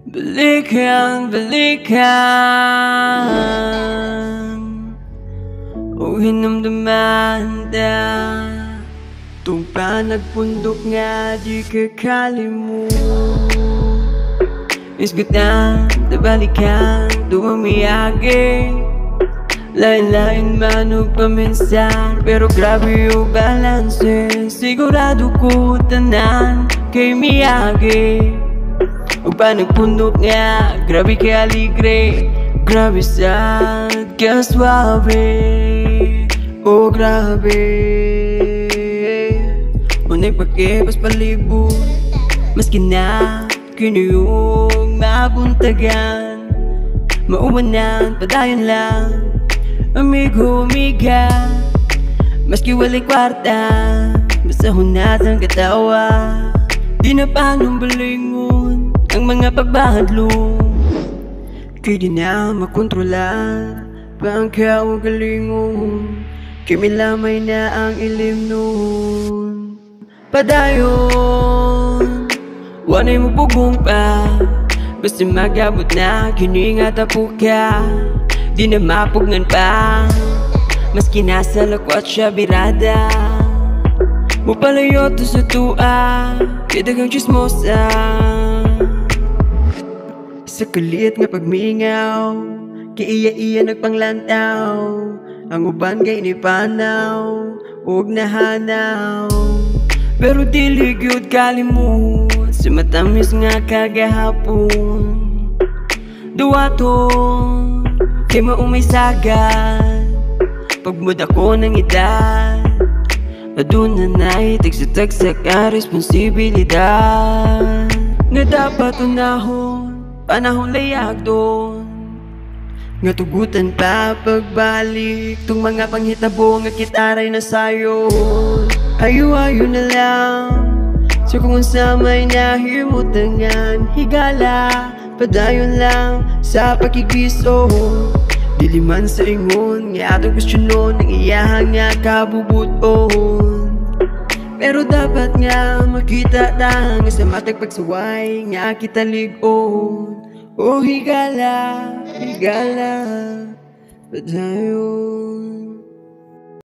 Balikan, o hinamdaman ta. Tung panagpundok nga di kakalimu. Isgot na, tabalikan, dumamiyagi. Lain-lain man o paminsan, pero grabe yung balanse. Sigurado ko tanan kay miyagi. O panagpundok nga, grabe kay aligre. Grabe sad, kaya suave. Oh grabe. Unay pagkipas palibot, maski na kinuyong mabuntagan. Maumanan, padayon lang, amigo, amiga. Maski walay kwarta, basta hunatan katawa. Di na paanong balingon ang mga pagbahadlo. Kaya di na makontrolar pa ang kawagalingon. Kaya lamay na ang ilim nun. Padayon, wanay mo pugong pa, basta magabot na kiningat apo ka. Di na mapugnan pa, maski nasa lakwat siya birada. Mupalayo to sa tua, kaya dagang chismosa. Sa kulit nga pagmingaw, kaya iya-iya nagpanglantaw. Ang uban kay inipanaw, huwag nahanaw. Pero dili gyud kalimut, sa matamis nga kagahapon. Duwaton, kay maumay sagad, pagmud ako ng edad. Aduna na'y tagsa-tagsa ka responsibilidad. Nga dapat unahon, panahon layag doon. Nga tugutan pa pagbalik, tung mga panghitabo nga kitaray na sayo. Ayo-ayo na lang, so kung samay nahimutangan. Higala, padayon lang sa pakikiso. Diliman sa ingon, nga atong kwestiyonon ng iyahang nga kabubuton. Pero dapat nga makita lang sa matag pagsuway nga kita ligon. Oh higala, higala, padayon.